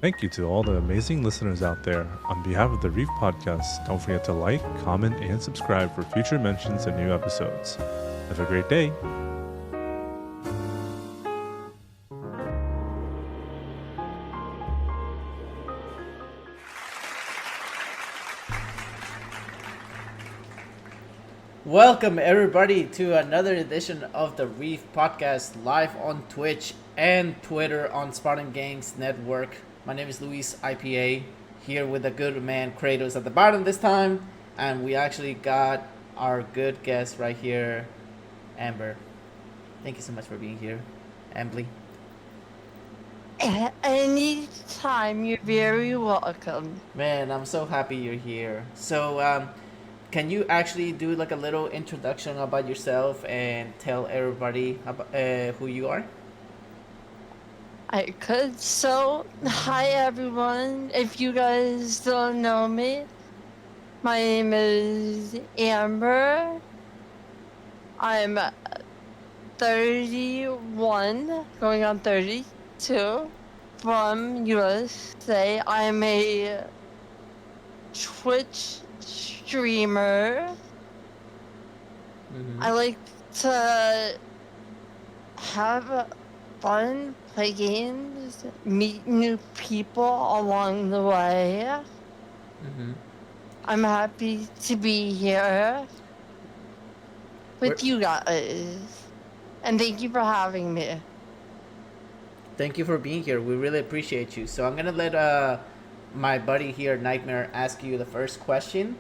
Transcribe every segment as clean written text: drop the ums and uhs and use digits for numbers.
Thank you to all the amazing listeners out there. On behalf of the Reef Podcast, don't forget to like, comment, and subscribe for future mentions and new episodes. Have a great day. Welcome everybody to another edition of the Reef Podcast, live on Twitch and Twitter on Spartan Gangs Network. My name is LuisIpa, here with the good man Kratos at the bottom this time, and we actually got our good guest right here, Amber. Thank you so much for being here, Amblee. Anytime, you're very welcome. Man, I'm so happy you're here. So, can you actually do like a little introduction about yourself and tell everybody about who you are? I could. So, hi everyone. If you guys don't know me, my name is Amber. I'm 31, going on 32, from USA. I'm a Twitch streamer. I like to have fun, play games, meet new people along the way. I'm happy to be here with you guys. And thank you for having me. Thank you for being here. We really appreciate you. So I'm gonna let my buddy here, Nightmare, ask you the first question,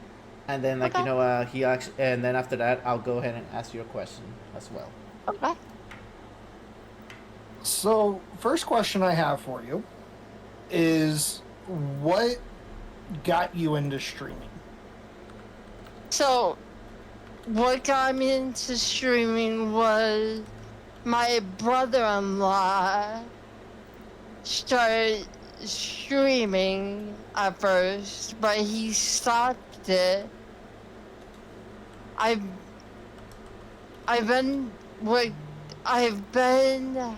and then Okay. he actually, and then after that, I'll go ahead and ask you a question as well. Okay. So, first question I have for you is what got you into streaming? So, what got me into streaming was my brother-in-law started streaming at first, but he stopped it. I've been what I've been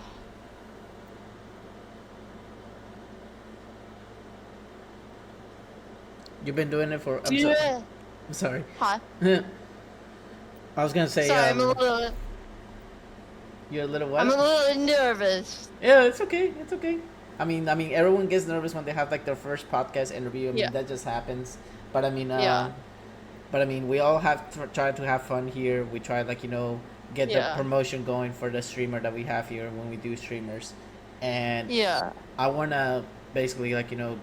You've been doing it for. doing. I'm sorry. Huh? I was gonna say. Sorry, I'm a little. You're a little what? I'm a little nervous. Yeah, it's okay. It's okay. I mean, everyone gets nervous when they have like their first podcast interview. I mean, Yeah. that just happens. But I mean, Yeah. we all have tried to have fun here. We try get the Yeah. promotion going for the streamer that we have here when we do streamers, and Yeah. I wanna basically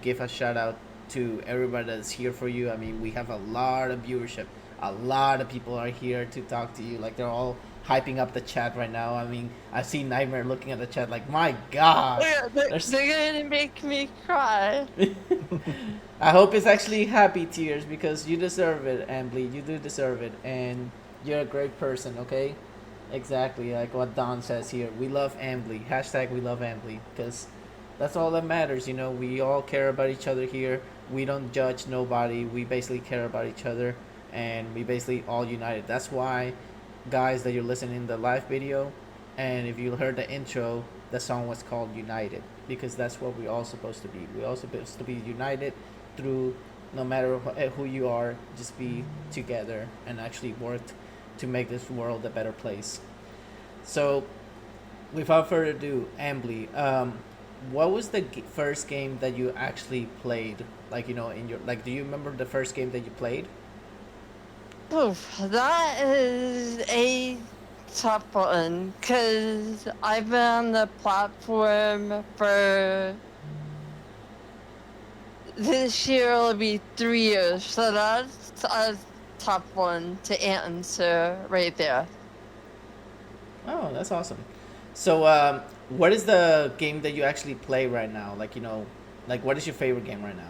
give a shout out to everybody that's here for you. I mean, we have a lot of viewership. A lot of people are here to talk to you. Like they're all hyping up the chat right now. I mean, I see Nightmare looking at the chat like, my gosh. Yeah, they're gonna make me cry. I hope it's actually happy tears because you deserve it, Amblee. You do deserve it, and you're a great person. Okay, exactly like what Don says here. We love Amblee. Hashtag we love Amblee because that's all that matters. You know, we all care about each other here. We don't judge nobody. We basically care about each other, and we basically all united. That's why, guys, that you're listening to the live video, and if you heard the intro, the song was called United because that's what we're all supposed to be. We're all supposed to be united through no matter who you are, just be together and actually work to make this world a better place. So, without further ado, Amblee, what was the first game that you actually played? Like in your do you remember the first game that you played? Oof, that is a tough one, because I've been on the platform for this year will be 3 years, so that's a tough one to answer right there. Oh, that's awesome. So, what is the game that you actually play right now? What is your favorite game right now?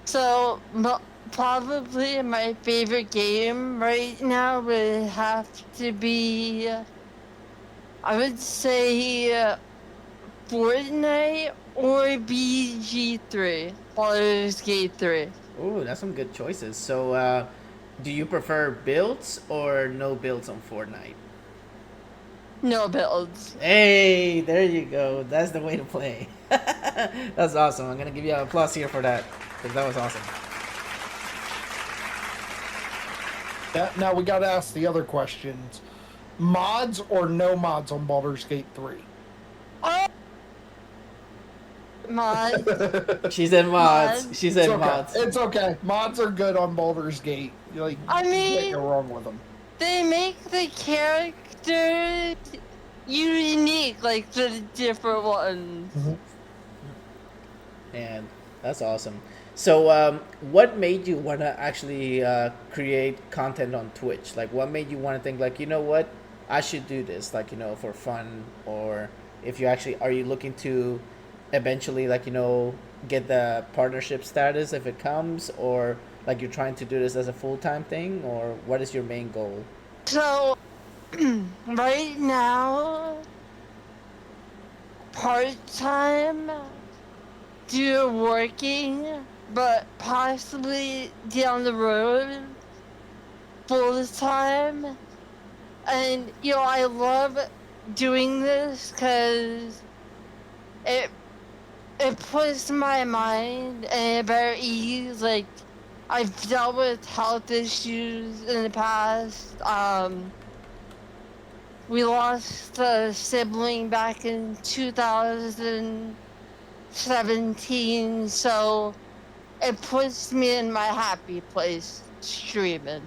So, probably my favorite game right now would have to be, I would say, Fortnite or BG3, Baldur's Gate 3. Oh, that's some good choices. So, do you prefer builds or no builds on Fortnite? No builds. Hey, there you go. That's the way to play. That's awesome. I'm gonna give you an applause here for that, because that was awesome. Now we gotta ask the other questions. Mods or no mods on Baldur's Gate 3? Oh! Mods. She said mods. Mods. She said It's okay. mods. It's okay. Mods are good on Baldur's Gate. Like, I you mean- can't go wrong with them. They make the characters unique, like the different ones. And that's awesome. So, what made you want to actually create content on Twitch? Like, what made you want to think, like, you know what, I should do this, like, you know, for fun? Or if you actually, are you looking to eventually, like, you know, get the partnership status if it comes? Or, like, you're trying to do this as a full-time thing? Or what is your main goal? So, right now, part-time, do working, but possibly down the road, full-time. And, you know, I love doing this because it puts my mind in a better ease. Like, I've dealt with health issues in the past. We lost a sibling back in 2017, so it puts me in my happy place streaming.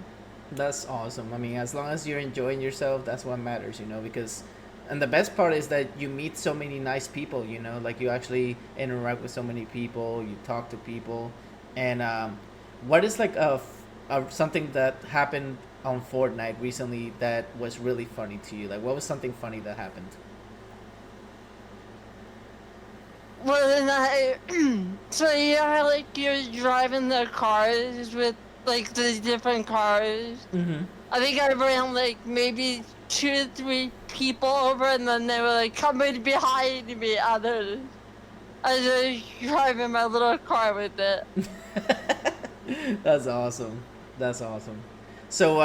That's awesome. I mean, as long as you're enjoying yourself, that's what matters, you know, because, and the best part is that you meet so many nice people, you know, like you actually interact with so many people, you talk to people. And what is like something that happened on Fortnite recently that was really funny to you? Like, what was something funny that happened? Well, then so you know how, like, you're driving the cars with, like, the different cars? Mm-hmm. I think I ran, like, maybe 2 to 3 people over, and then they were, like, coming behind me, others. I was just driving my little car with it. That's awesome. That's awesome. So,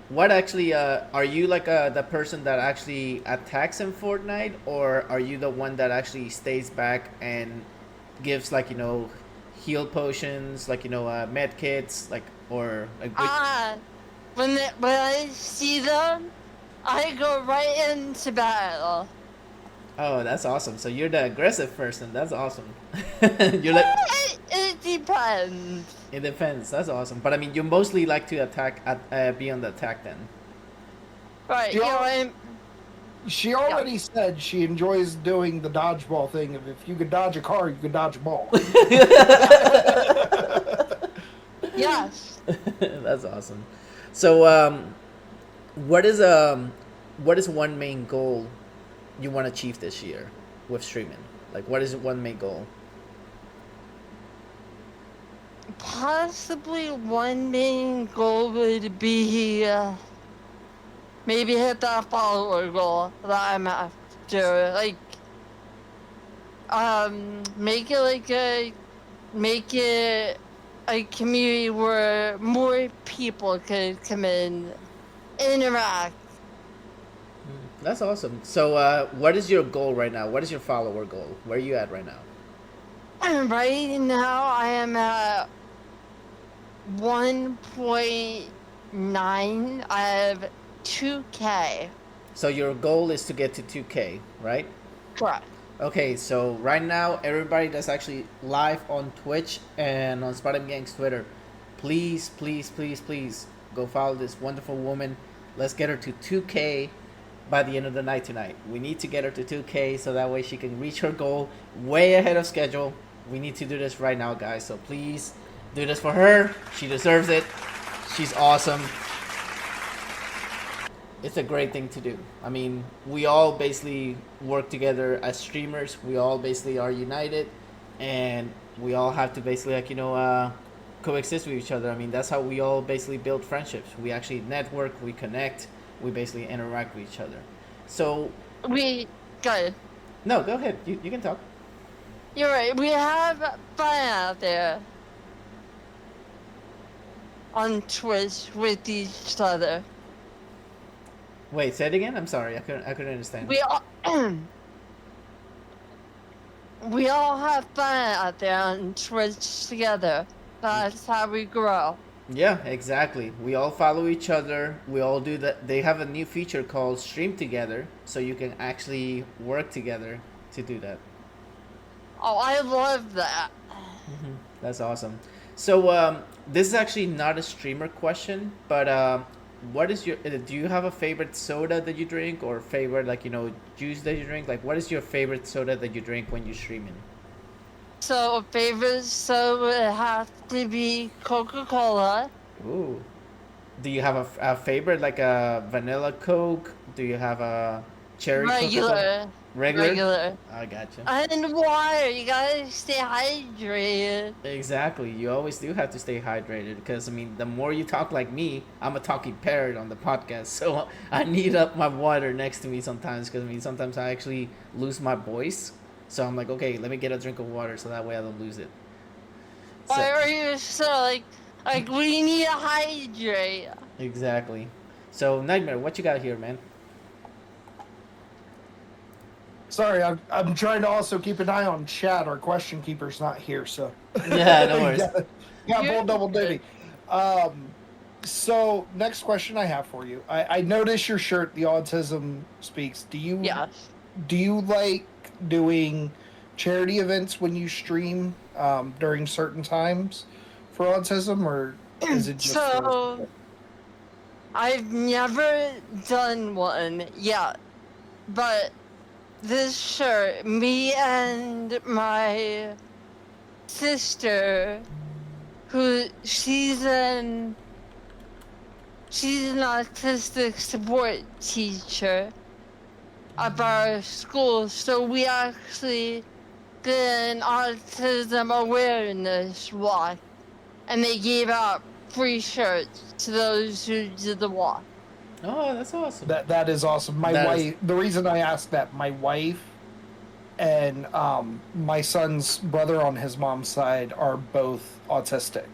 what actually, are you like the person that actually attacks in Fortnite, or are you the one that actually stays back and gives, like, you know, heal potions, like, you know, med kits, like, or like? When I see them, I go right into battle. Oh, that's awesome. So you're the aggressive person. That's awesome. You're like, It depends. it depends. That's awesome. But I mean, you mostly like to attack, be on the attack then. Right, You you know, know, She already said she enjoys doing the dodgeball thing. If you could dodge a car, you could dodge a ball. yes. That's awesome. So, what is one main goal you want to achieve this year with streaming? Like, what is one main goal? Possibly one main goal would be maybe hit that follower goal that I'm after. Like, make it a community where more people could come in, interact. That's awesome. So, what is your goal right now? What is your follower goal? Where are you at right now? And right now I am at 1.9. I have 2K. So your goal is to get to 2K, right? Correct. Okay, so right now, everybody that's actually live on Twitch and on Spartan Gang's Twitter, please, please, please, please go follow this wonderful woman. Let's get her to 2K by the end of the night tonight. We need to get her to 2K so that way she can reach her goal way ahead of schedule. We need to do this right now, guys. So please do this for her. She deserves it. She's awesome. It's a great thing to do. I mean, we all basically work together as streamers. We all basically are united, and we all have to basically, like, you know, coexist with each other. I mean, that's how we all basically build friendships. We actually network, we connect, we basically interact with each other. So, Go ahead. no, go ahead. You can talk. You're right. We have fun out there on Twitch with each other. Wait, say it again. I'm sorry, I couldn't understand. We all we all have fun out there on Twitch together. That's how we grow. Yeah, exactly. We all follow each other. We all do that. They have a new feature called Stream Together, so you can actually work together to do that. Oh, I love that. That's awesome. So this is actually not a streamer question, but what is your? Do you have a favorite soda that you drink, or favorite juice that you drink? Like, what is your favorite soda that you drink when you're streaming? So, favorite soda would have to be Coca-Cola. Ooh. Do you have a favorite, like a vanilla Coke? Do you have a cherry Coca-Cola? Regular. I gotcha. And water. You gotta stay hydrated. Exactly. You always do have to stay hydrated because, I mean, the more you talk like me, I'm a talking parrot on the podcast. So I need up my water next to me sometimes because, I mean, sometimes I actually lose my voice. So I'm like, okay, let me get a drink of water so that way I don't lose it. Why are you so, like we need to hydrate? Exactly. So, Nightmare, what you got here, man? Sorry, I'm trying to also keep an eye on chat. Our question keeper's not here, so Yeah, no worries. got full double duty. So next question I have for you. I noticed your shirt, The Autism Speaks. Do you like doing charity events when you stream during certain times for autism, or is it just So I've never done one yet, but this shirt, me and my sister, who she's an autistic support teacher at our school, so we actually did an autism awareness walk, and they gave out free shirts to those who did the walk. Oh, that's awesome. That is awesome. My wife. The reason I asked that, my wife and my son's brother on his mom's side are both autistic.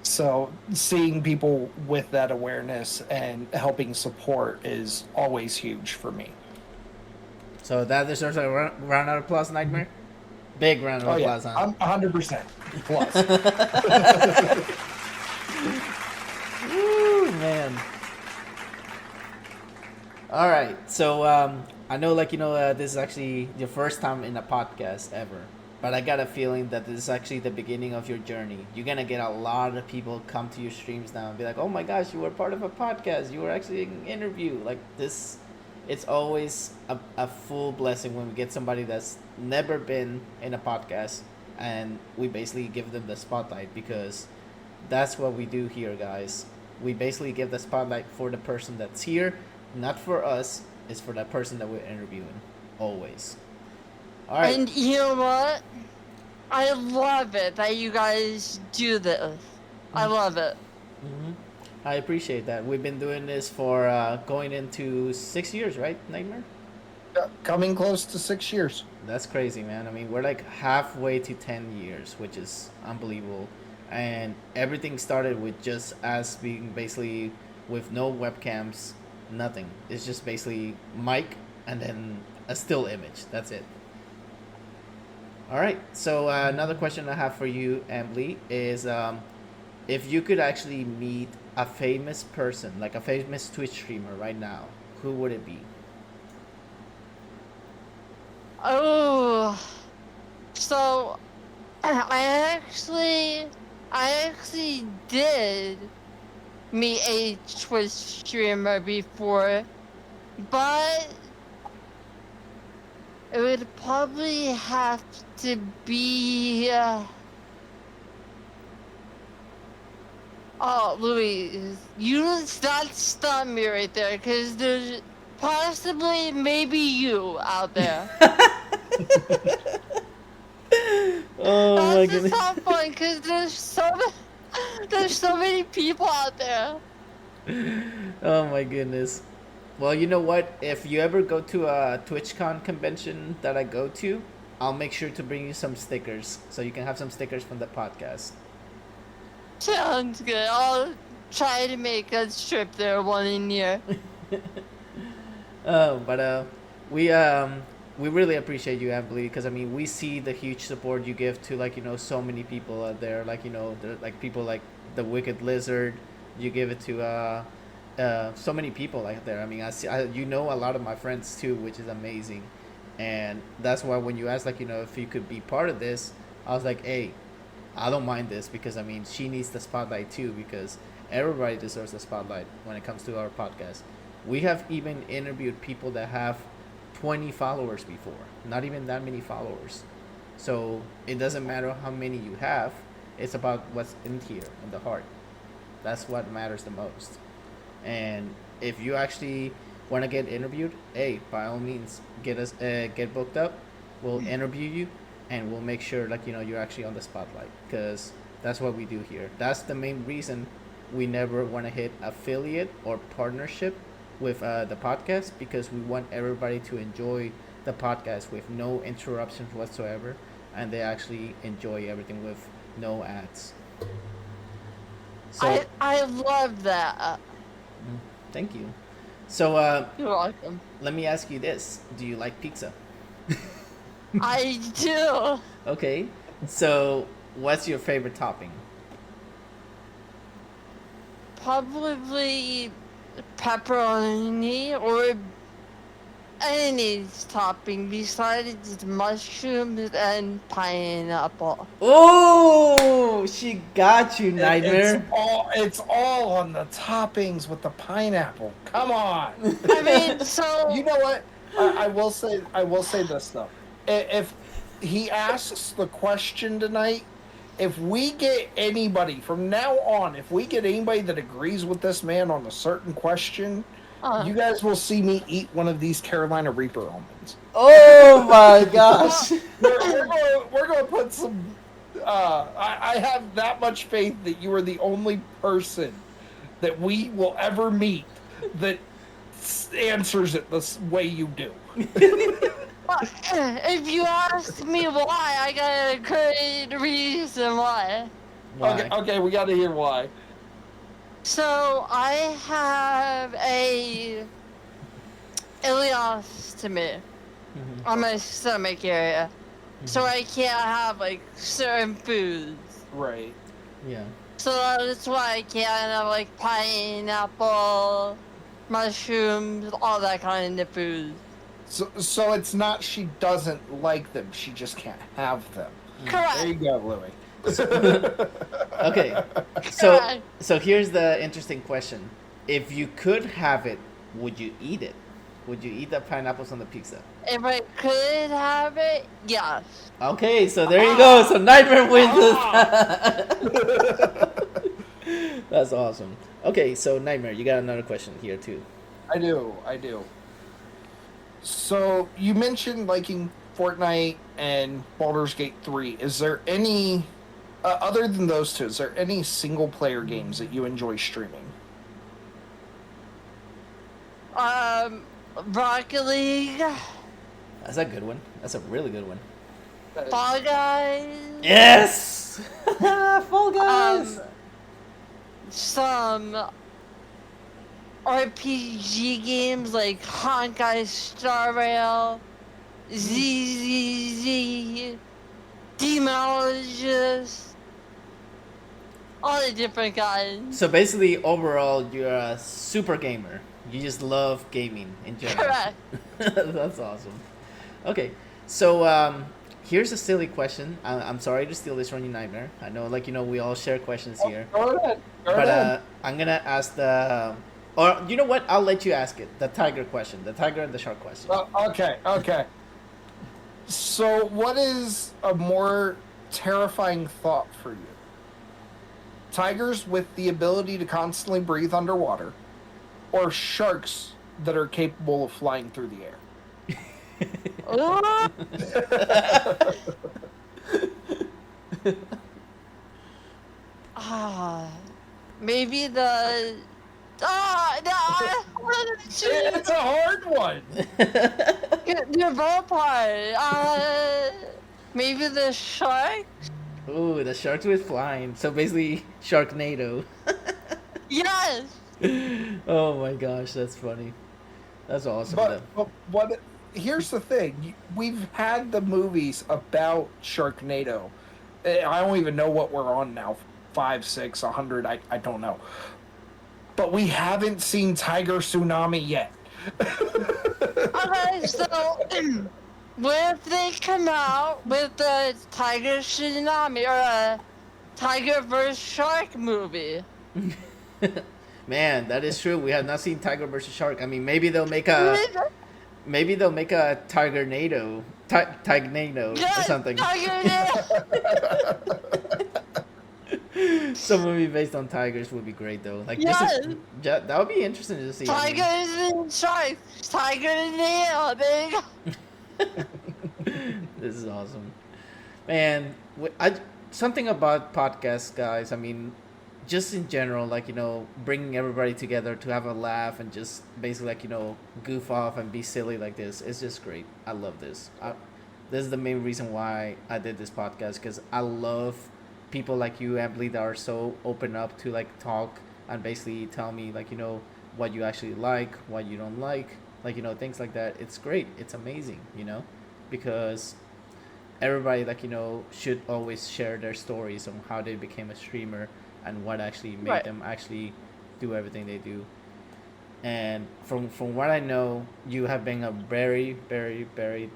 So seeing people with that awareness and helping support is always huge for me. So that deserves a round of applause, Nightmare? Big round of applause, yeah. huh? I'm 100% plus. Woo, man. All right, so I know, this is actually your first time in a podcast ever, but I got a feeling that this is actually the beginning of your journey. You're gonna get a lot of people come to your streams now and be like, "Oh my gosh, you were part of a podcast. You were actually in an interview." Like this, it's always a full blessing when we get somebody that's never been in a podcast, and we basically give them the spotlight, because that's what we do here, guys. We basically give the spotlight for the person that's here. Not for us, it's for that person that we're interviewing. Always. All right. And you know what? I love it that you guys do this. I love it. Mm-hmm. I appreciate that. We've been doing this for going into 6 years, right, Nightmare? Coming close to 6 years. That's crazy, man. I mean, we're like halfway to 10 years, which is unbelievable. And everything started with just us being basically with no webcams. Nothing. It's just basically mic and then a still image. That's it. All right. So another question I have for you, Amblee, is if you could actually meet a famous person, like a famous Twitch streamer right now, who would it be? Oh, so I actually did meet a Twitch streamer before, but it would probably have to be Louis, that stumped me right there, because there's possibly maybe you out there. Oh my That's goodness. a tough one, because there's so many people out there. Oh my goodness. Well, you know what? If you ever go to a TwitchCon convention that I go to, I'll make sure to bring you some stickers so you can have some stickers from the podcast. Sounds good. I'll try to make a trip there one year. But we really appreciate you, Amblee, because I mean we see the huge support you give to so many people out there, like people like the Wicked Lizard. You give it to so many people out there. I mean, a lot of my friends too, which is amazing, and that's why when you asked if you could be part of this, I was like, hey, I don't mind this because I mean she needs the spotlight too because everybody deserves the spotlight when it comes to our podcast. We have even interviewed people that have 20 followers before, not even that many followers. So it doesn't matter how many you have, it's about what's in here, in the heart. That's what matters the most. And if you actually want to get interviewed, hey, by all means, get booked up. We'll interview you, and we'll make sure you're actually on the spotlight because that's what we do here. That's the main reason we never want to hit affiliate or partnership with the podcast because we want everybody to enjoy the podcast with no interruptions whatsoever, and they actually enjoy everything with no ads. So I love that. thank you. So You're welcome. let me ask you this: do you like pizza? I do. Okay. So what's your favorite topping? Probably pepperoni or any topping besides mushrooms and pineapple. Oh, she got you, Nightmare. It's all on the toppings with the pineapple. Come on. I mean, so You know what? I will say this though. If he asks the question tonight, if we get anybody from now on, if we get anybody that agrees with this man on a certain question, you guys will see me eat one of these Carolina Reaper almonds. Oh my gosh. We're going to put some. I have that much faith that you are the only person that we will ever meet that answers it the way you do. if you ask me why, I got a good reason why. Why? Okay, we got to hear why. So I have a ileostomy on my stomach area, so I can't have certain foods. Right. Yeah. So that's why I can't have pineapple, mushrooms, all that kind of food. So it's not she doesn't like them, she just can't have them. Correct. There you go, Louie. Okay. So here's the interesting question. If you could have it, would you eat it? Would you eat the pineapples on the pizza? If I could have it, yes. Okay, so there you go. So Nightmare wins this. That's awesome. Okay, so Nightmare, you got another question here too. I do. So you mentioned liking Fortnite and Baldur's Gate 3. Is there any, other than those two, is there any single player games that you enjoy streaming? Rocket League, That's a good one. That's a really good one. Fall Guys. Yes! Fall Guys! Some RPG games like Honkai Star Rail, ZZZ, Demonologist, all the different kinds. So basically, overall, you're a super gamer. You just love gaming in general. Correct. That's awesome. Okay, so here's a silly question. I'm sorry to steal this from you, Nightmare. I know, we all share questions here. Go ahead. But I'm gonna ask or you know what? I'll let you ask it. The tiger question, the tiger and the shark question. Okay. So what is a more terrifying thought for you? Tigers with the ability to constantly breathe underwater, or sharks that are capable of flying through the air? Maybe the. No! It's a hard one. You're both hard. Maybe the shark? Ooh, the sharks with flying. So basically, Sharknado. Yes! Oh my gosh, that's funny. That's awesome. But what? Here's the thing: we've had the movies about Sharknado. I don't even know what we're on now. 5, 6, 100. I don't know. But we haven't seen Tiger Tsunami yet. Okay, so what if they come out with the Tiger Tsunami or a Tiger vs. Shark movie? Man, that is true. We have not seen Tiger versus Shark. I mean, maybe they'll make a Tiger-nado, Tignado or something. Some movie based on tigers would be great though. Like that would be interesting to see. Tigers and sharks, Tiger and Nail, there you go. This is awesome, man. Something about podcasts, guys. I mean, just in general, like, bringing everybody together to have a laugh and just basically, like, goof off and be silly like this. It's just great. I love this. This is the main reason why I did this podcast, because I love people like you, Amblee, that are so open up to, like, talk and basically tell me, like, what you actually like, what you don't like, things like that. It's great. It's amazing, because everybody, like, should always share their stories on how they became a streamer and what actually made them actually do everything they do. And from what I know, you have been a very, very, very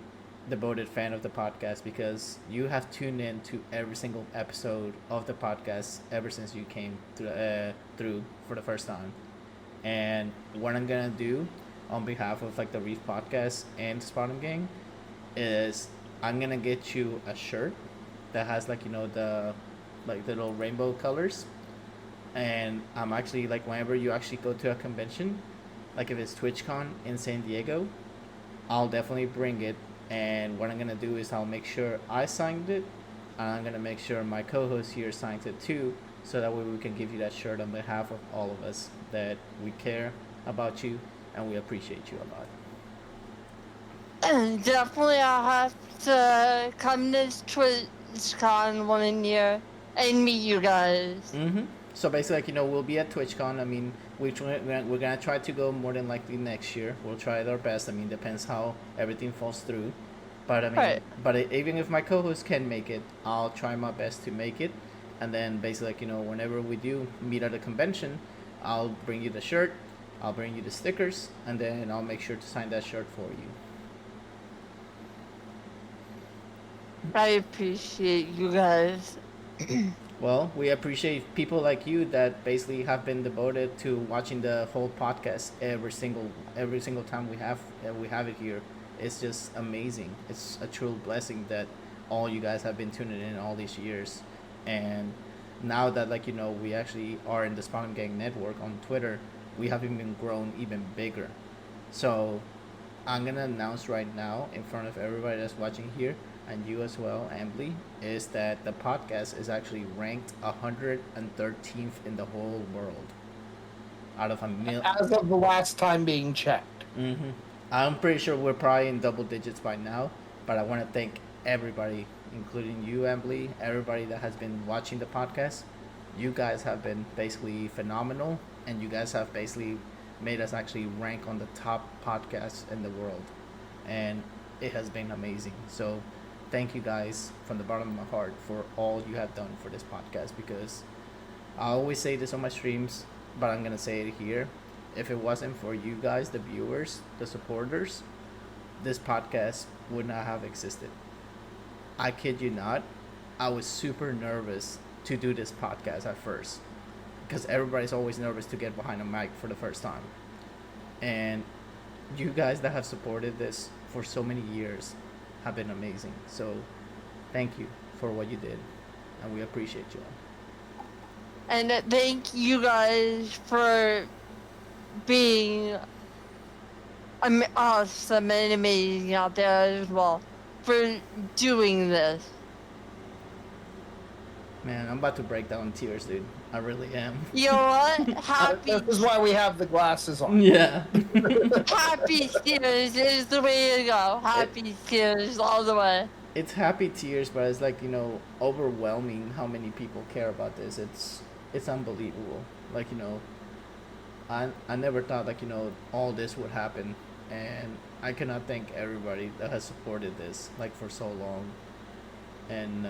devoted fan of the podcast, because you have tuned in to every single episode of the podcast ever since you came through for the first time. And what I'm gonna do on behalf of, like, the Reef Podcast and Spotting Gang is I'm gonna get you a shirt that has, like, the little rainbow colors. And I'm actually, like, whenever you actually go to a convention, like if it's TwitchCon in San Diego, I'll definitely bring it. And what I'm gonna do is I'll make sure I signed it, and I'm gonna make sure my co-host here signs it too, so that way we can give you that shirt on behalf of all of us that we care about you and we appreciate you a lot. And definitely I'll have to come to TwitchCon one year and meet you guys. Mm-hmm. So basically, like, we'll be at TwitchCon. I mean, we're gonna try to go more than likely next year. We'll try our best. I mean, depends how everything falls through. But I mean, even if my co-host can make it, I'll try my best to make it. And then basically, like, whenever we do meet at a convention, I'll bring you the shirt, I'll bring you the stickers, and then I'll make sure to sign that shirt for you. I appreciate you guys. Well, we appreciate people like you that basically have been devoted to watching the whole podcast every single time we have it here. It's just amazing. It's a true blessing that all you guys have been tuning in all these years. And now that, like, we actually are in the Spotting Gang network on Twitter, we have even grown even bigger. So I'm gonna announce right now in front of everybody that's watching here, and you as well, Amblee, is that the podcast is actually ranked 113th in the whole world out of a million. As of the last time being checked. Mm-hmm. I'm pretty sure we're probably in double digits by now, but I want to thank everybody, including you, Amblee, everybody that has been watching the podcast. You guys have been basically phenomenal, and you guys have basically made us actually rank on the top podcasts in the world, and it has been amazing. So thank you guys from the bottom of my heart for all you have done for this podcast, because I always say this on my streams, but I'm going to say it here. If it wasn't for you guys, the viewers, the supporters, this podcast would not have existed. I kid you not. I was super nervous to do this podcast at first, because everybody's always nervous to get behind a mic for the first time. And you guys that have supported this for so many years have been amazing. So thank you for what you did, and we appreciate you all. And thank you guys for being awesome and amazing out there as well, for doing this. Man, I'm about to break down in tears, dude. I really am. You know what? Happy This is why we have the glasses on. Yeah. happy tears is the way to go. Happy tears all the way. It's happy tears, but it's like, overwhelming how many people care about this. It's unbelievable. Like, I never thought like all this would happen, and I cannot thank everybody that has supported this like for so long. And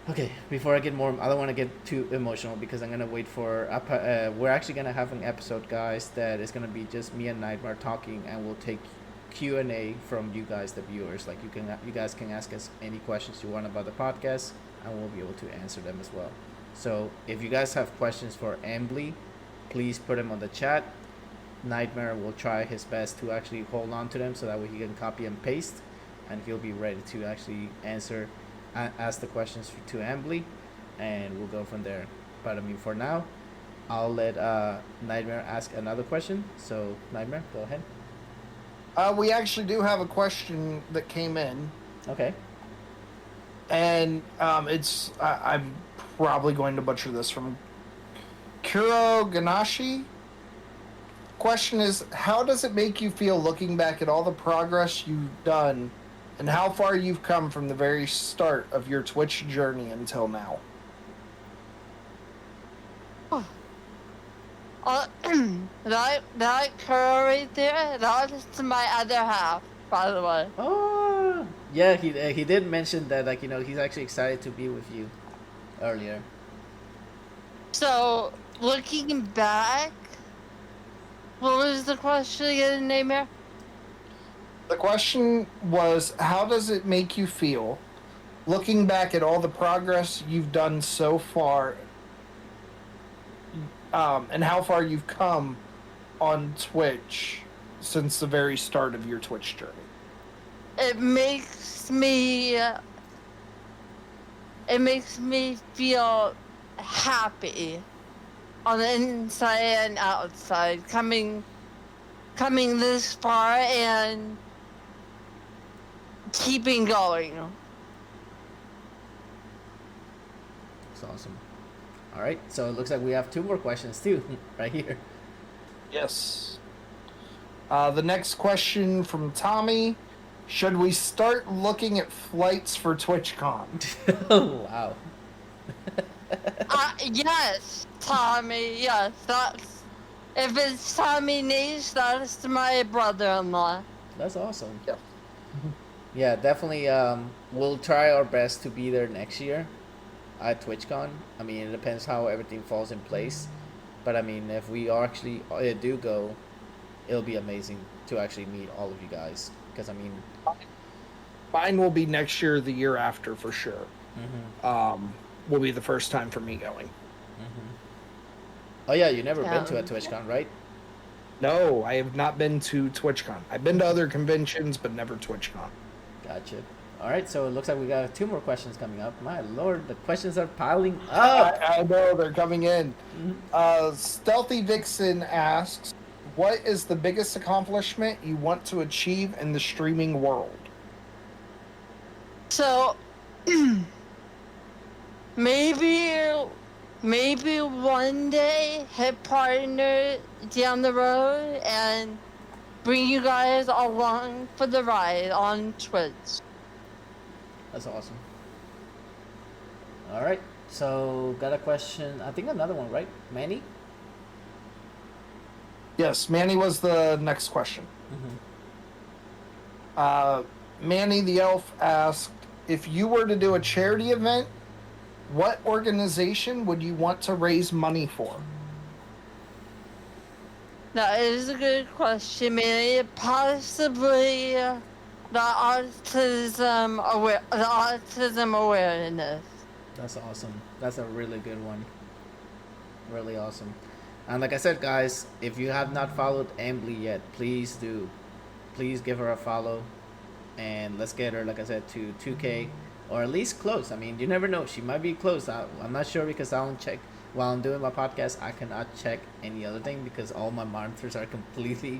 okay, before I get more, I don't want to get too emotional because I'm gonna wait for we're actually gonna have an episode, guys, that is gonna be just me and Nightmare talking, and we'll take Q&A from you guys, the viewers. Like you guys can ask us any questions you want about the podcast, and we'll be able to answer them as well. So if you guys have questions for Amblee, please put them on the chat. Nightmare will try his best to actually hold on to them so that way he can copy and paste, and he'll be ready to actually ask the questions to Amblee, and we'll go from there. But I mean, for now, I'll let Nightmare ask another question. So Nightmare, go ahead. We actually do have a question that came in. Okay. And I'm probably going to butcher this, from Kuro Ganashi. Question is, how does it make you feel looking back at all the progress you've done and how far you've come from the very start of your Twitch journey until now? That Kuro right there, that's my other half, by the way. Oh, yeah, he did mention that, like, he's actually excited to be with you earlier. So, looking back, what was the question again, Nightmare? The question was, how does it make you feel looking back at all the progress you've done so far, and how far you've come on Twitch since the very start of your Twitch journey? It makes me feel happy on the inside and outside, coming this far and keeping going. That's awesome. All right, so it looks like we have 2 more questions too, right here. Yes. The next question from Tommy: should we start looking at flights for TwitchCon? Oh, wow. Yes, Tommy. Yes, if it's Tommy Niche, that's my brother-in-law. That's awesome. Yep. Yeah, definitely. We'll try our best to be there next year at TwitchCon. I mean, it depends how everything falls in place. But I mean, if we actually do go, it'll be amazing to actually meet all of you guys. Because I mean, Mine will be next year or the year after for sure. mm-hmm. Will be the first time for me going. Mm-hmm. Oh yeah, you never been to a TwitchCon, right? No, I have not been to TwitchCon. I've been to other conventions, but never TwitchCon. Gotcha. All right, so it looks like we got 2 more questions coming up. My lord, the questions are piling up. I know, they're coming in. Mm-hmm. Stealthy Vixen asks, what is the biggest accomplishment you want to achieve in the streaming world? So, maybe one day hit partner down the road and bring you guys along for the ride on Twitch. That's awesome. All right, so got a question. I think another one, right? Manny? Yes, Manny was the next question. Mm-hmm. Manny the Elf asked, if you were to do a charity event, what organization would you want to raise money for? That is a good question, man. Possibly the autism awareness. That's awesome. That's a really good one. Really awesome. And like I said, guys, if you have not followed Amblee yet, please do. Please give her a follow. And let's get her, like I said, to 2K. Or at least close. I mean, you never know. She might be close. I'm not sure because I don't check. While I'm doing my podcast, I cannot check any other thing because all my monitors are completely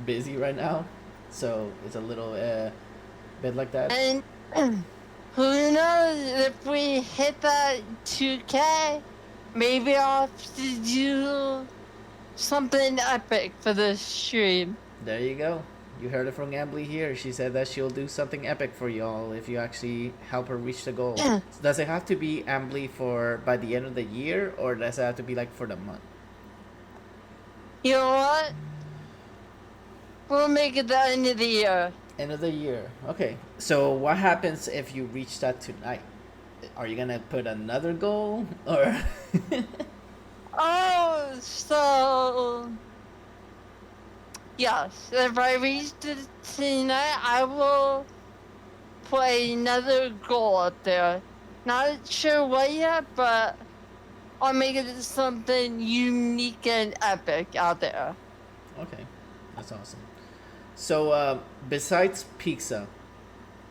busy right now. So it's a little bit like that. And who knows, if we hit that 2K, maybe I'll have to do something epic for this stream. There you go. You heard it from Amblee here. She said that she'll do something epic for y'all if you actually help her reach the goal. So does it have to be Amblee for by the end of the year, or does it have to be like for the month? You know what? We'll make it the end of the year. End of the year. Okay. So what happens if you reach that tonight? Are you gonna put another goal or? Oh, so yes, if I reach it tonight, I will put another goal up there. Not sure what yet, but I'll make it something unique and epic out there. Okay, that's awesome. So, besides pizza,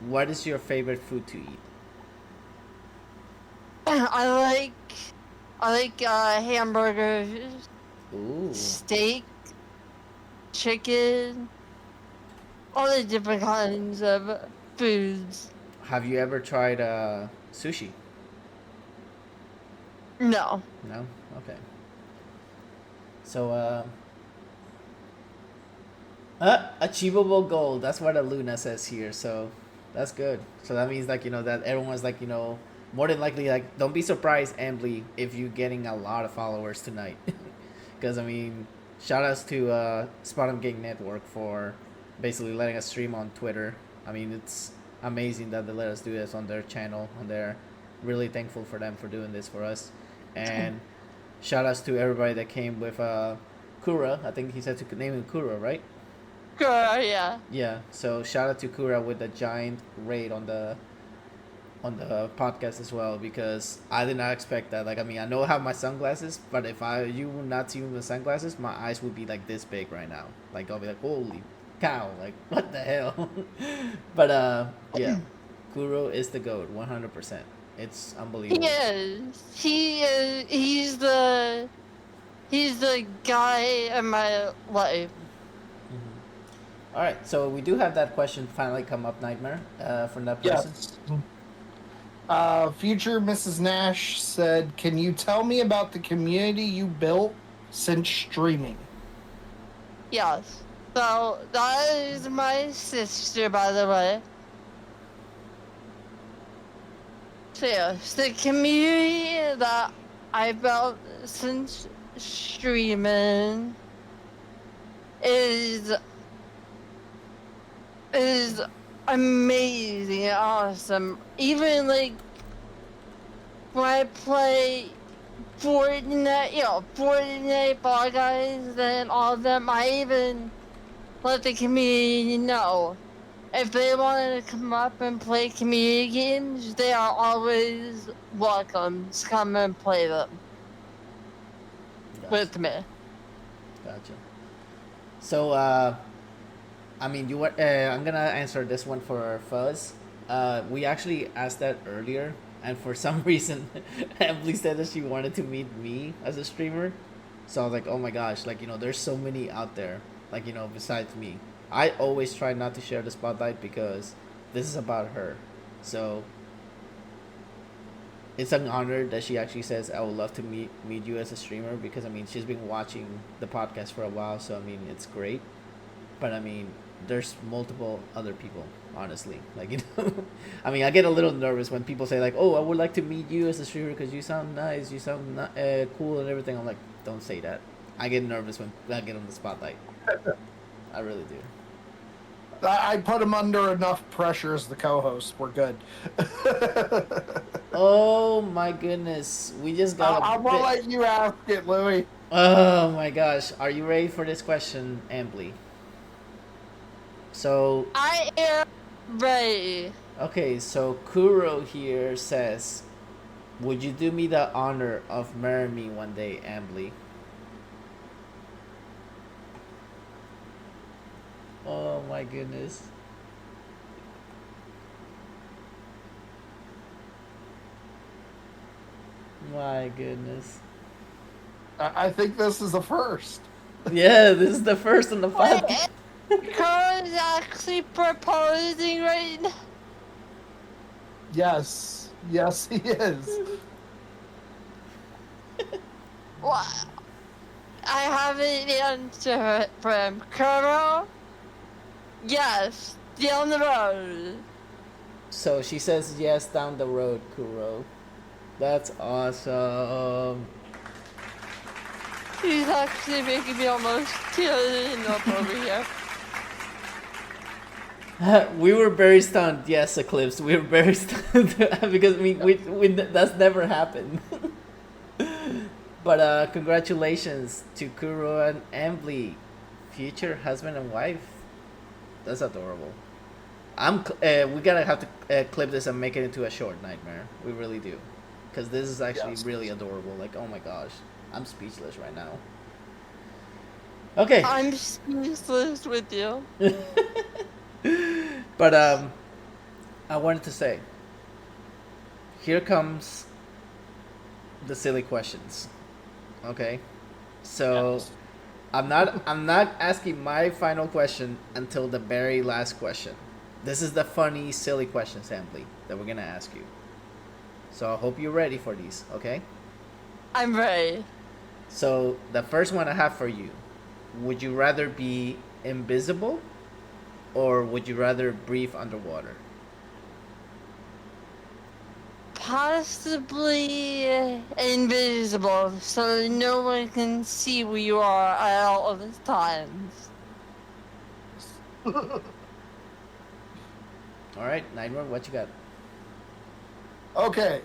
what is your favorite food to eat? I like hamburgers, Ooh, steak, chicken, all the different kinds of foods. have you ever tried sushi? No. No. Okay. So, achievable goal. That's what Luna says here. So, that's good. So that means like that everyone's like more than likely like don't be surprised, Amblee, if you're getting a lot of followers tonight, because I mean, shout outs to Spot'em Gang Network for basically letting us stream on Twitter. I mean, it's amazing that they let us do this on their channel, and they're really thankful for them for doing this for us. And shout outs to everybody that came with Kura. I think he said to name him Kura, right? Girl, yeah. Yeah. So shout out to Kura with the giant raid on the podcast as well, because I did not expect that. Like, I mean, I know I have my sunglasses, but if you would not see me with the sunglasses, my eyes would be like this big right now. Like, I'll be like, holy cow, like what the hell? But yeah, Kuro is the GOAT, 100%. It's unbelievable. He is. He is. He's the guy in my life. All right, so we do have that question finally come up, Nightmare, from that person. Yes. Future Mrs. Nash said, "Can you tell me about the community you built since streaming?" Yes. So that is my sister, by the way. So yes, the community that I built since streaming is amazing and awesome. Even like when I play Fortnite, Fortnite, Fall Guys, and all of them, I even let the community know. If they wanted to come up and play community games, they are always welcome to come and play them with me. Gotcha. So, I mean, you were. I'm gonna answer this one for Fuzz. We actually asked that earlier, and for some reason, Emily said that she wanted to meet me as a streamer. So I was like, oh my gosh, like there's so many out there, like besides me. I always try not to share the spotlight because this is about her. So it's an honor that she actually says I would love to meet you as a streamer, because I mean she's been watching the podcast for a while, so I mean it's great. But I mean there's multiple other people, honestly. Like I mean I get a little nervous when people say like, oh, I would like to meet you as a streamer because you sound nice, you sound cool and everything. I'm like, don't say that. I get nervous when I get on the spotlight. I really do. I put him under enough pressure as the co-host. We're good. Oh my goodness, we just got. I'm gonna let you ask it, Louis. Oh my gosh, are you ready for this question, Amblee? So I am ready. okay, so Kuro here says, would you do me the honor of marrying me one day, Amblee? Oh my goodness. My goodness. I think this is the first. Yeah, this is the first on the podcast. Carl's actually proposing right now. Yes, he is. What? I have an answer for him. Colonel? Yes, down the road. So she says yes down the road, Kuro. That's awesome. He's actually making me almost tearing up over here. We were very stunned. Yes, Eclipse. We were very stunned because we that's never happened. But congratulations to Kuro and Amblee, future husband and wife. That's adorable. We gotta have to clip this and make it into a short nightmare. We really do, because this is actually really adorable. Like, oh my gosh, I'm speechless right now. Okay. I'm speechless with you. But I wanted to say, here comes the silly questions. Okay, so Yes. I'm not asking my final question until the very last question. This is the funny, silly questions, Amblee, that we're gonna ask you. So I hope you're ready for these. Okay. I'm ready. So the first one I have for you: would you rather be invisible, or would you rather breathe underwater? Possibly invisible, so no one can see where you are at all the times. All right, Nightmare, what you got? Okay.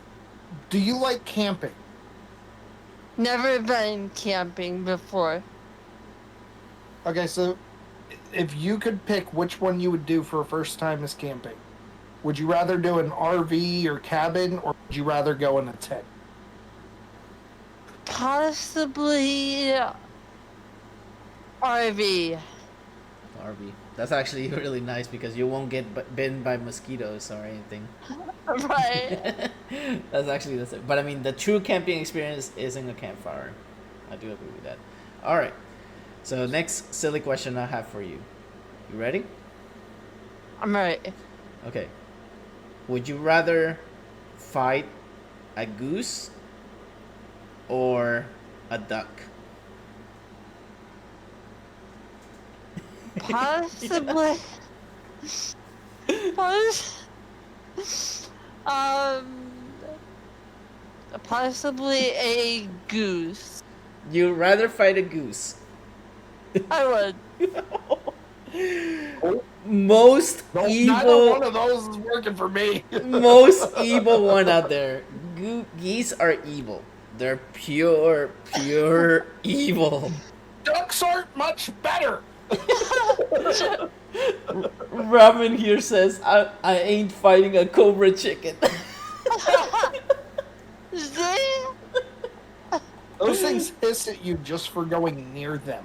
Do you like camping? Never been camping before. Okay, so if you could pick which one you would do for a first time as camping, would you rather do an RV or cabin, or would you rather go in a tent? Possibly RV. RV. That's actually really nice because you won't get bitten by mosquitoes or anything. Right. That's actually the same. But I mean, the true camping experience is in a campfire. I do agree with that. All right. So next silly question I have for you. You ready? I'm ready. Okay. Would you rather fight a goose or a duck? Possibly. Um. Possibly a goose. You'd rather fight a goose. I would. Most No, neither evil, one of those is working for me. most evil one out there. Geese are evil. They're pure evil. Ducks aren't much better. Ramen here says, I ain't fighting a cobra chicken. See? Those things hiss at you just for going near them.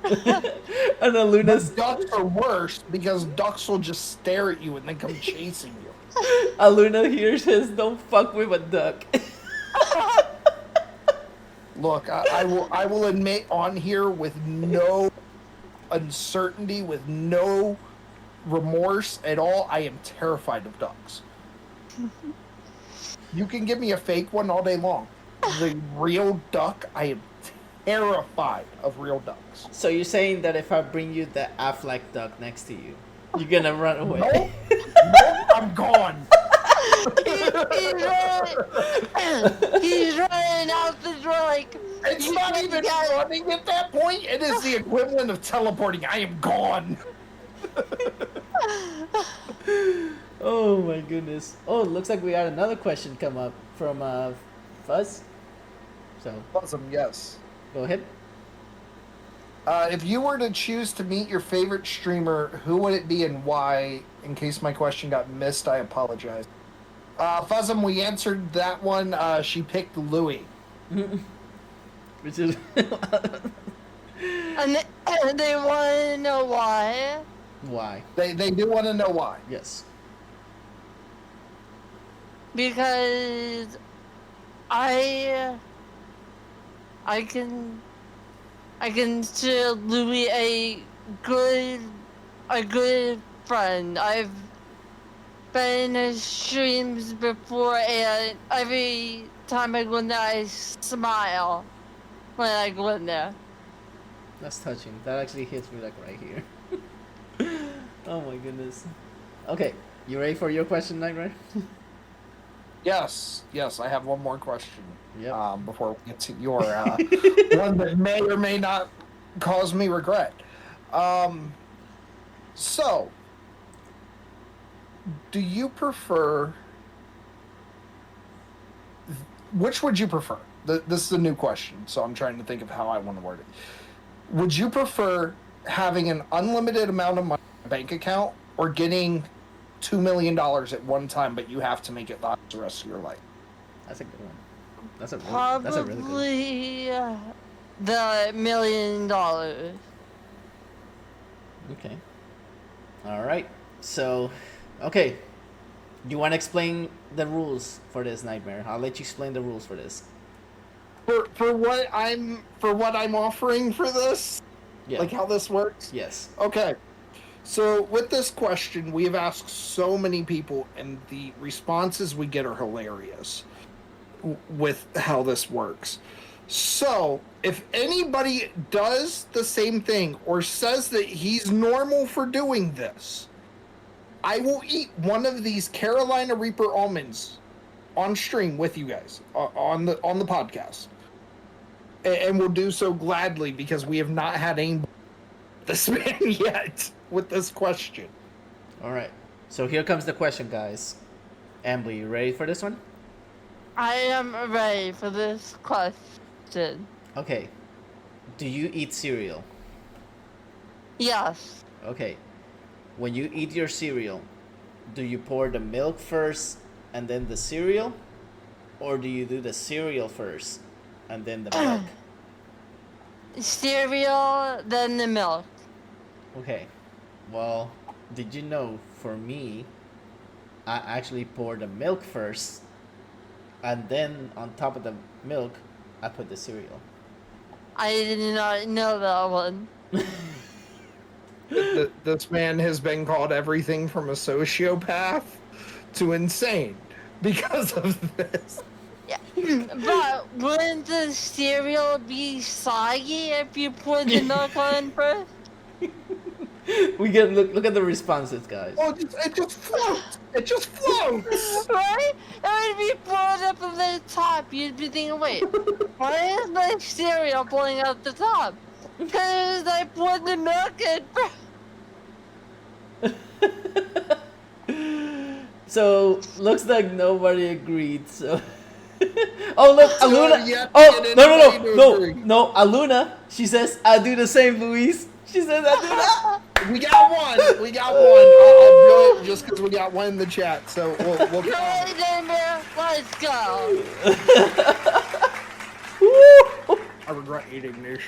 And Aluna's, Ducks are worse because ducks will just stare at you and then come chasing you. Aluna here says, don't fuck with a duck. Look, I will admit on here with no uncertainty, with no remorse at all, I am terrified of ducks. You can give me a fake one all day long. The real duck, I am terrified of real ducks. So you're saying that if I bring you the Affleck duck next to you, you're gonna run away? Nope, nope, I'm gone. He's running out the door like. It's not even running at that point. It is the equivalent of teleporting. I am gone. Oh my goodness. Oh, it looks like we got another question come up from Fuzz. So Awesome, yes. go ahead. If you were to choose to meet your favorite streamer, who would it be and why? In case my question got missed, I apologize. Fuzzum, we answered that one. She picked Louis. Which is And they want to know why. why? They do want to know why. Yes. Because I consider Louis a good friend. I've been in his streams before, and every time I go in there, I smile when I go in there. That's touching. That actually hits me like right here. Oh my goodness. Okay, you ready for your question, Nightmare? Yes, I have one more question. Yep. Before we get to your one that may or may not cause me regret. So, do you prefer? Which would you prefer? This is a new question, so I'm trying to think of how I want to word it. Would you prefer having an unlimited amount of money in a bank account, or getting $2 million at one time, but you have to make it last the rest of your life? That's a good one. That's a really Probably the $1 million. Okay. All right. So, okay. You want to explain the rules for this, Nightmare? I'll let you explain the rules for this. For what I'm offering for this, Yeah. like how this works. Yes. Okay. So with this question, we have asked so many people, and the responses we get are hilarious with how this works. So if anybody does the same thing or says that he's normal for doing this, I will eat one of these Carolina Reaper almonds on stream with you guys on the podcast, and we'll do so gladly because we have not had any this man yet with this question. All right. So here comes the question, guys. Amblee, you ready for this one? I am ready for this question. Okay. Do you eat cereal? Yes. Okay. When you eat your cereal, do you pour the milk first and then the cereal? Or do you do the cereal first and then the milk? Cereal, then the milk. Okay. Well, did you know, for me, I actually pour the milk first, and then on top of the milk, I put the cereal. I did not know that one. This man has been called everything from a sociopath to insane because of this. Yeah. But wouldn't the cereal be soggy if you put the milk on first? We get look at the responses, guys. Oh, it just floats. It just floats. Right? It would be blown up at the top. You'd be thinking, wait, why is my cereal blowing out the top? Because I put the milk in. So looks like nobody agreed. So, oh look, So Aluna. yet Oh again, no, anybody to no, Aluna. She says I do the same, Luis. She says I do that. We got one. I'll do it just because we got one in the chat. So we'll Go ahead, Nightmare. Let's go. I regret eating this.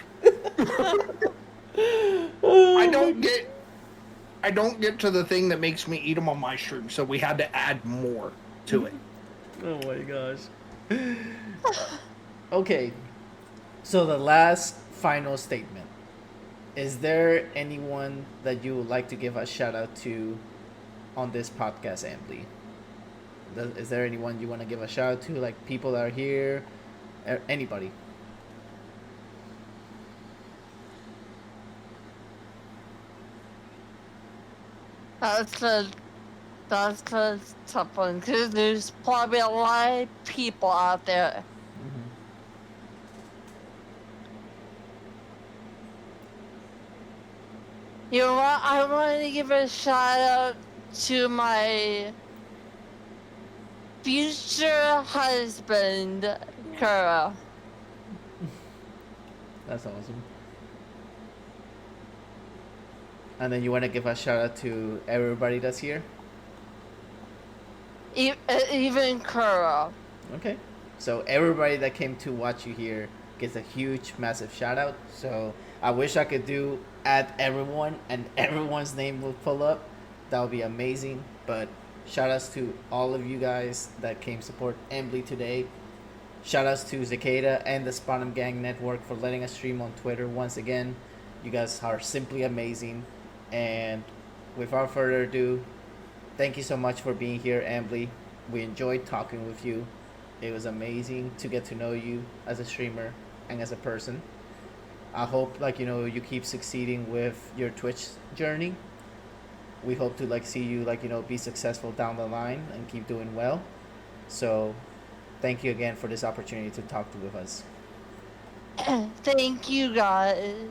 I don't get to the thing that makes me eat them on my stream, so we had to add more to it. Oh my gosh. Okay. So the last final statement. Is there anyone that you would like to give a shout out to on this podcast, Amblee? Is there anyone you want to give a shout out to, like people that are here, anybody? That's a tough one, because there's probably a lot of people out there. You know what? I want to give a shout out to my future husband, Kara. That's awesome. And then you want to give a shout out to everybody that's here? Even Kara. Okay. So everybody that came to watch you here gets a huge, massive shout out. So I wish I could add everyone and everyone's name will pull up. That would be amazing. But shout outs to all of you guys that came support Amblee today. Shout outs to Cicada and the Spanum Gang Network for letting us stream on Twitter once again. You guys are simply amazing. And without further ado, thank you so much for being here, Amblee. We enjoyed talking with you. It was amazing to get to know you as a streamer and as a person. I hope you keep succeeding with your Twitch journey. We hope to see you be successful down the line and keep doing well. So, thank you again for this opportunity to talk with us. Thank you guys.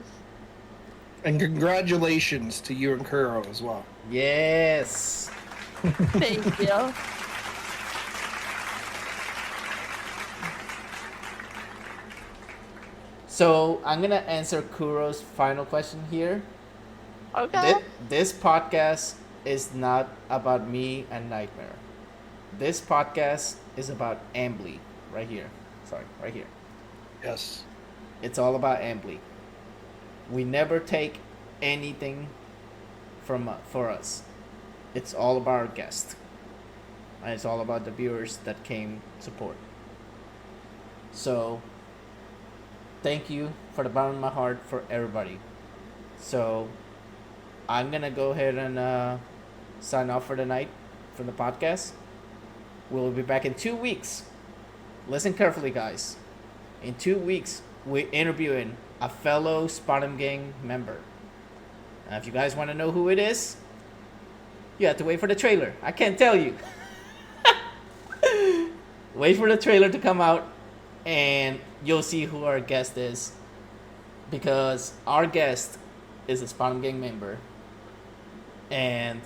And congratulations to you and Kuro as well. Yes. Thank you. So I'm gonna answer Kuro's final question here. Okay. This podcast is not about me and Nightmare. This podcast is about Amblee, right here. Sorry, right here. Yes. It's all about Amblee. We never take anything for us. It's all about our guest, and it's all about the viewers that came support. So, thank you for the bottom of my heart for everybody. So, I'm gonna go ahead and sign off for the night from the podcast. We'll be back in 2 weeks. Listen carefully, guys. In 2 weeks, we're interviewing a fellow Spartan Gang member. Now, if you guys want to know who it is, you have to wait for the trailer. I can't tell you. Wait for the trailer to come out, and you'll see who our guest is. Because our guest is a Spartan Gang member. And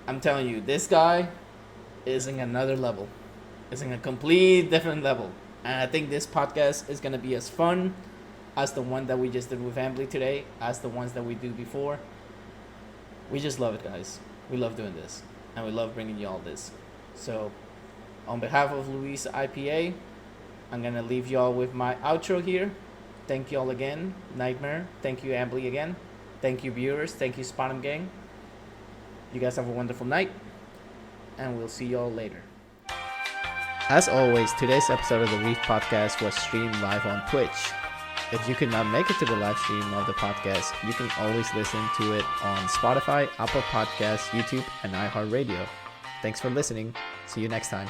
I'm telling you, this guy is in another level. It's in a complete different level. And I think this podcast is going to be as fun as the one that we just did with Amblee today, as the ones that we do before. We just love it, guys. We love doing this. And we love bringing you all this. So, on behalf of LuisIpa, I'm going to leave y'all with my outro here. Thank you all again, Nightmare. Thank you, Amblee, again. Thank you, viewers. Thank you, Spartan Gang. You guys have a wonderful night. And we'll see y'all later. As always, today's episode of the Reef Podcast was streamed live on Twitch. If you could not make it to the live stream of the podcast, you can always listen to it on Spotify, Apple Podcasts, YouTube, and iHeart Radio. Thanks for listening. See you next time.